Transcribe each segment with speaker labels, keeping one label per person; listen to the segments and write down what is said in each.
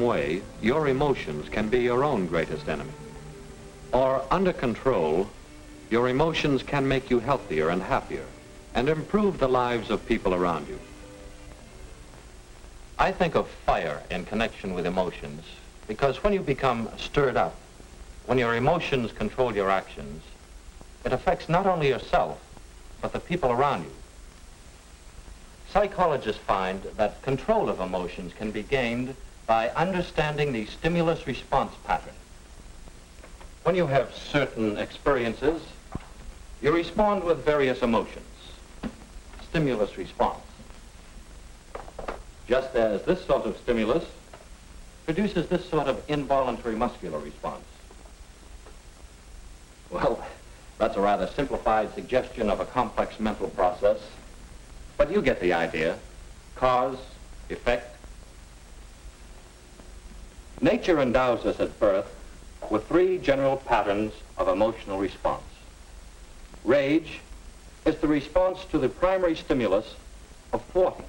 Speaker 1: way, your emotions can be your own greatest enemy. Or under control, your emotions can make you healthier and happier and improve the lives of people around you. I think of fire in connection with emotions because when you become stirred up, when your emotions control your actions, it affects not only yourself, but the people around you. Psychologists find that control of emotions can be gained by understanding the stimulus-response pattern. When you have certain experiences, you respond with various emotions. Stimulus response. Just as this sort of stimulus produces this sort of involuntary muscular response. Well, that's a rather simplified suggestion of a complex mental process, but you get the idea. Cause, effect. Nature endows us at birth with three general patterns of emotional response. Rage is the response to the primary stimulus of thwarting,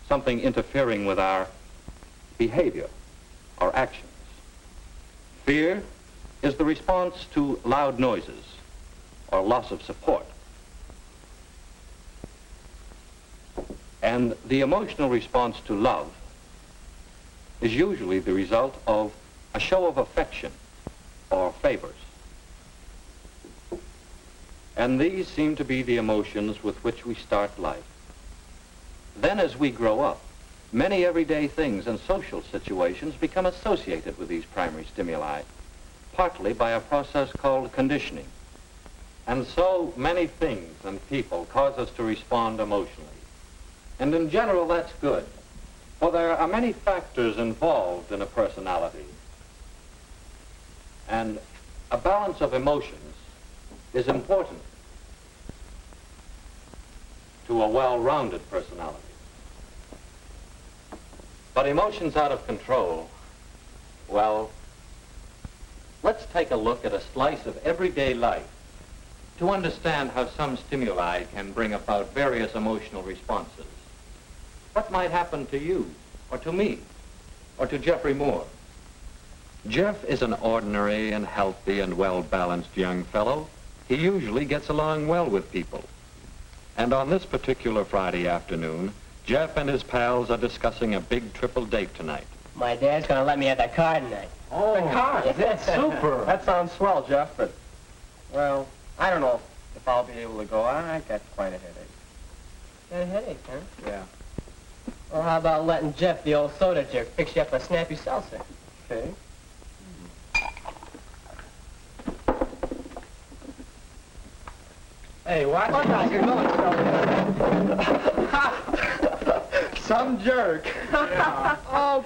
Speaker 1: something interfering with our behavior, our actions. Fear is the response to loud noises or loss of support. And the emotional response to love is usually the result of a show of affection or favors. And these seem to be the emotions with which we start life. Then as we grow up, many everyday things and social situations become associated with these primary stimuli, partly by a process called conditioning. And so many things and people cause us to respond emotionally. And in general, that's good, for there are many factors involved in a personality. And a balance of emotions is important to a well-rounded personality. But emotions out of control, well, let's take a look at a slice of everyday life to understand how some stimuli can bring about various emotional responses. What might happen to you, or to me, or to Jeffrey Moore? Jeff is an ordinary and healthy and well-balanced young fellow. He usually gets along well with people. And on this particular Friday afternoon, Jeff and his pals are discussing a big triple date tonight.
Speaker 2: My dad's gonna let me have that car tonight.
Speaker 3: Oh, the car? That's super. That sounds swell, Jeff, but, well, I don't know if I'll be able to go. I got quite a headache.
Speaker 2: Got a headache, huh?
Speaker 3: Yeah.
Speaker 2: Well, how about letting Jeff, the old soda jerk, fix you up a snappy seltzer?
Speaker 3: Okay. Hey, watch out, you're going some jerk.
Speaker 2: Yeah.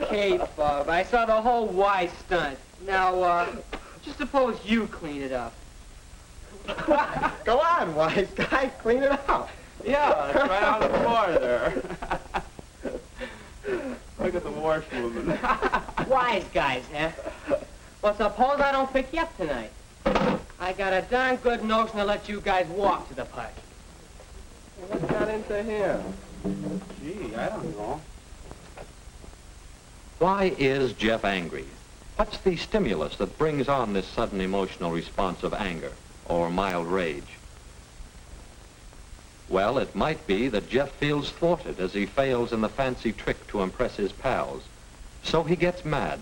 Speaker 2: Okay, Bob, I saw the whole Y stunt. Now, just suppose you clean it up.
Speaker 3: Go on, wise guy, clean it up. Yeah, it's right on the floor there. Look at the washwoman.
Speaker 2: Wise guys, huh? Well, suppose I don't pick you up tonight. I got a darn good notion to let you guys walk to the park.
Speaker 3: What got into him? Gee, I don't know.
Speaker 1: Why is Jeff angry? What's the stimulus that brings on this sudden emotional response of anger or mild rage? Well, it might be that Jeff feels thwarted as he fails in the fancy trick to impress his pals. So he gets mad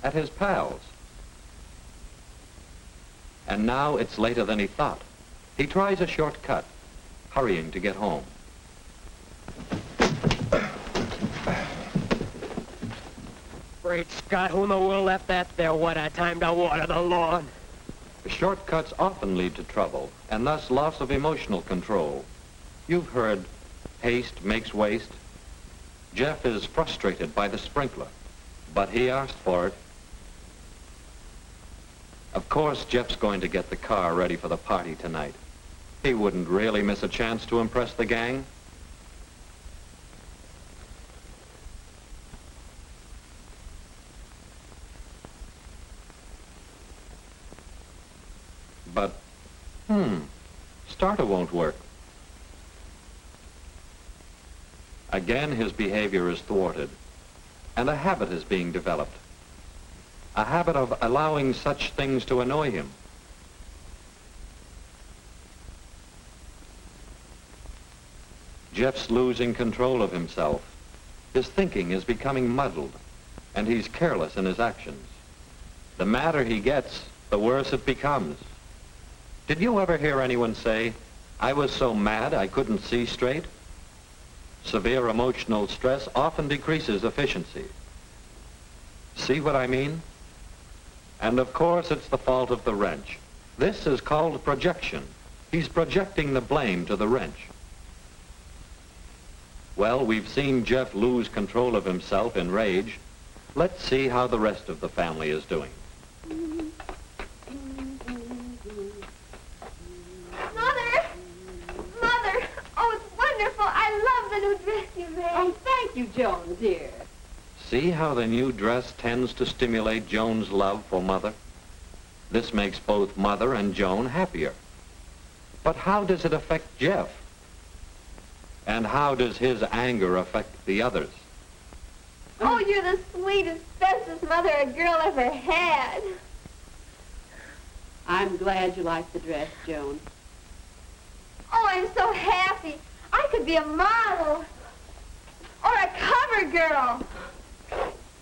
Speaker 1: at his pals. And now it's later than he thought. He tries a shortcut, hurrying to get home.
Speaker 2: Great Scott, who in the world left that there? What a time to water the lawn.
Speaker 1: Shortcuts often lead to trouble, and thus loss of emotional control. You've heard, haste makes waste. Jeff is frustrated by the sprinkler, but he asked for it. Of course, Jeff's going to get the car ready for the party tonight. He wouldn't really miss a chance to impress the gang. But, starter won't work. Again, his behavior is thwarted. and a habit is being developed. A habit of allowing such things to annoy him. Jeff's losing control of himself. His thinking is becoming muddled, and he's careless in his actions. The madder he gets, the worse it becomes. Did you ever hear anyone say, "I was so mad I couldn't see straight"? Severe emotional stress often decreases efficiency. See what I mean? And of course it's the fault of the wrench. This is called projection. He's projecting the blame to the wrench. Well, we've seen Jeff lose control of himself in rage. Let's see how the rest of the family is doing.
Speaker 4: Mother! Mother! Oh, it's wonderful. I love the new dress you made.
Speaker 5: Oh, thank you, Joan, dear.
Speaker 1: See how the new dress tends to stimulate Joan's love for Mother? This makes both Mother and Joan happier. But how does it affect Jeff? And how does his anger affect the others?
Speaker 4: Oh, you're the sweetest, bestest mother a girl ever had.
Speaker 5: I'm glad you like the dress, Joan.
Speaker 4: Oh, I'm so happy. I could be a model. Or a cover girl.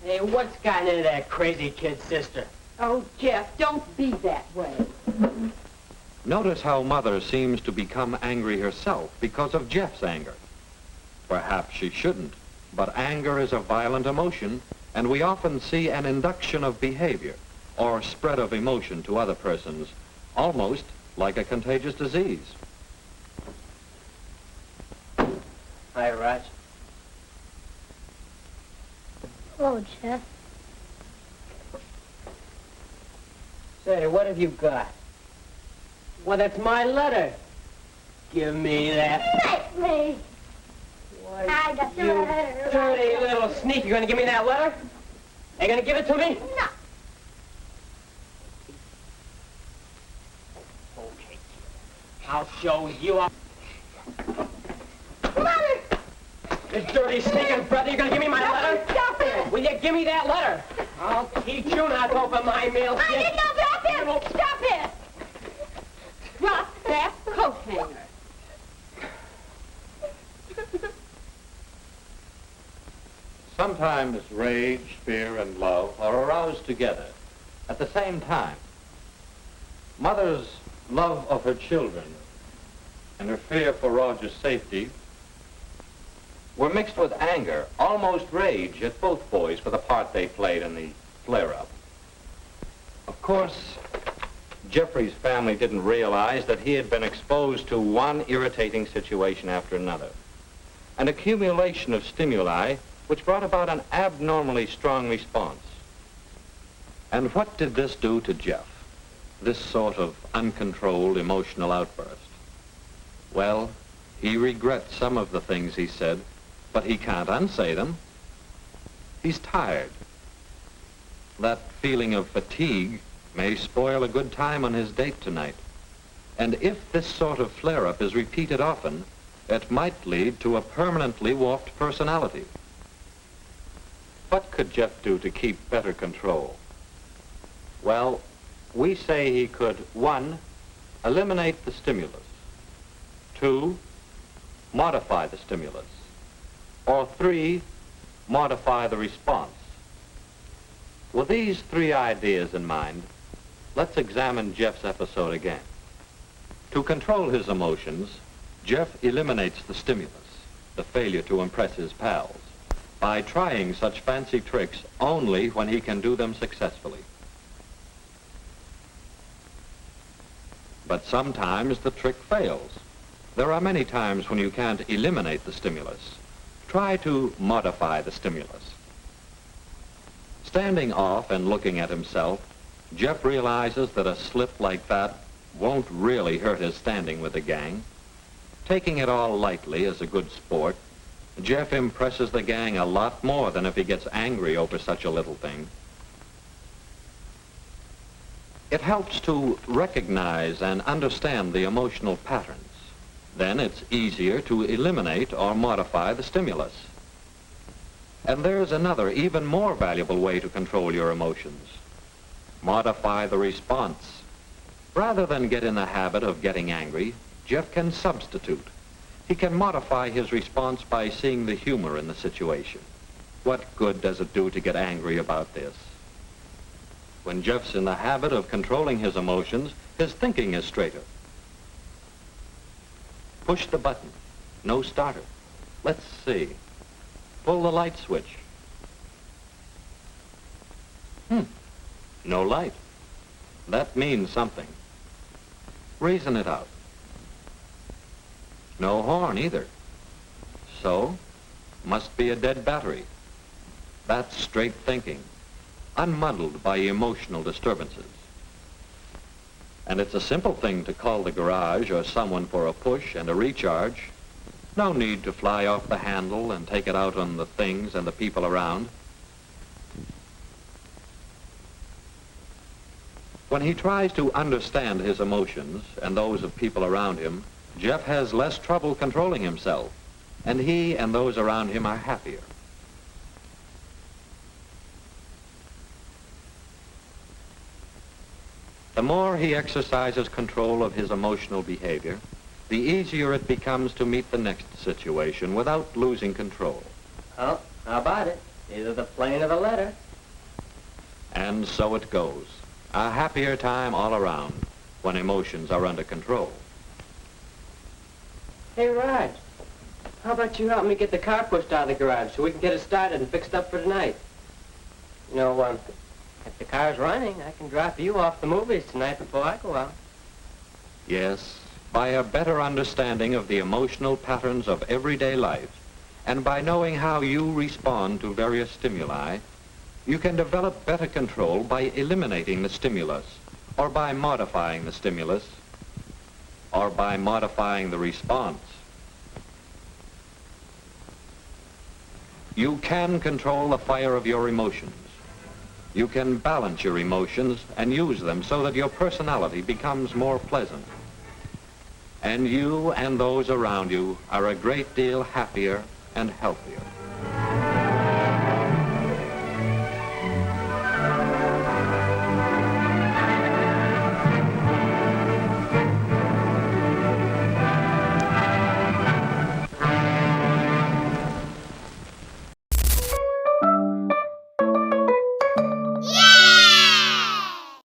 Speaker 2: Hey, what's gotten into that crazy kid's sister?
Speaker 5: Oh, Jeff, don't be that way.
Speaker 1: Notice how Mother seems to become angry herself because of Jeff's anger. Perhaps she shouldn't, but anger is a violent emotion, and we often see an induction of behavior or spread of emotion to other persons, almost like a contagious disease.
Speaker 2: Hi, Raj.
Speaker 4: Hello, Jeff.
Speaker 2: Say, what have you got? Well, that's my letter. Give me that.
Speaker 4: Let me.
Speaker 2: Why,
Speaker 4: I got your
Speaker 2: you
Speaker 4: letter.
Speaker 2: dirty little sneak. You gonna give me that letter? Are you gonna give it to me?
Speaker 4: No.
Speaker 2: Okay. I'll show you up.
Speaker 4: Mother!
Speaker 2: You dirty sneaking brother, you gonna give me my letter?
Speaker 4: Stop it!
Speaker 2: Will you give me that letter? I'll teach you not to open my mail.
Speaker 4: I didn't know about this!
Speaker 2: No.
Speaker 4: Stop it!
Speaker 5: Drop that coat hanger.
Speaker 1: Sometimes rage, fear, and love are aroused together at the same time. Mother's love of her children and her fear for Roger's safety were mixed with anger, almost rage, at both boys for the part they played in the flare-up. Of course, Jeffrey's family didn't realize that he had been exposed to one irritating situation after another, an accumulation of stimuli which brought about an abnormally strong response. And what did this do to Jeff, this sort of uncontrolled emotional outburst? Well, he regrets some of the things he said, but he can't unsay them. He's tired. That feeling of fatigue may spoil a good time on his date tonight. And if this sort of flare-up is repeated often, it might lead to a permanently warped personality. What could Jeff do to keep better control? Well, we say he could, 1, eliminate the stimulus, 2, modify the stimulus, or 3, modify the response. With these 3 ideas in mind, let's examine Jeff's episode again. To control his emotions, Jeff eliminates the stimulus, the failure to impress his pals, by trying such fancy tricks only when he can do them successfully. But sometimes the trick fails. There are many times when you can't eliminate the stimulus. Try to modify the stimulus. Standing off and looking at himself, Jeff realizes that a slip like that won't really hurt his standing with the gang. Taking it all lightly as a good sport, Jeff impresses the gang a lot more than if he gets angry over such a little thing. It helps to recognize and understand the emotional patterns. Then it's easier to eliminate or modify the stimulus. And there's another, even more valuable way to control your emotions. Modify the response. Rather than get in the habit of getting angry, Jeff can substitute. He can modify his response by seeing the humor in the situation. What good does it do to get angry about this? When Jeff's in the habit of controlling his emotions, his thinking is straighter. Push the button. No starter. Let's see. Pull the light switch. No light. That means something. Reason it out. No horn either. So, must be a dead battery. That's straight thinking, unmuddled by emotional disturbances. And it's a simple thing to call the garage or someone for a push and a recharge. No need to fly off the handle and take it out on the things and the people around. When he tries to understand his emotions and those of people around him, Jeff has less trouble controlling himself, and he and those around him are happier. The more he exercises control of his emotional behavior, the easier it becomes to meet the next situation without losing control.
Speaker 2: Oh, how about it? Either the plane or the letter.
Speaker 1: And so it goes. A happier time all around when emotions are under control.
Speaker 2: Hey, Raj, how about you help me get the car pushed out of the garage so we can get it started and fixed up for tonight? You know, if the car's running, I can drop you off the movies tonight before I go out.
Speaker 1: Yes, by a better understanding of the emotional patterns of everyday life, and by knowing how you respond to various stimuli, you can develop better control by eliminating the stimulus, or by modifying the stimulus, or by modifying the response. You can control the fire of your emotions. You can balance your emotions and use them so that your personality becomes more pleasant. And you and those around you are a great deal happier and healthier.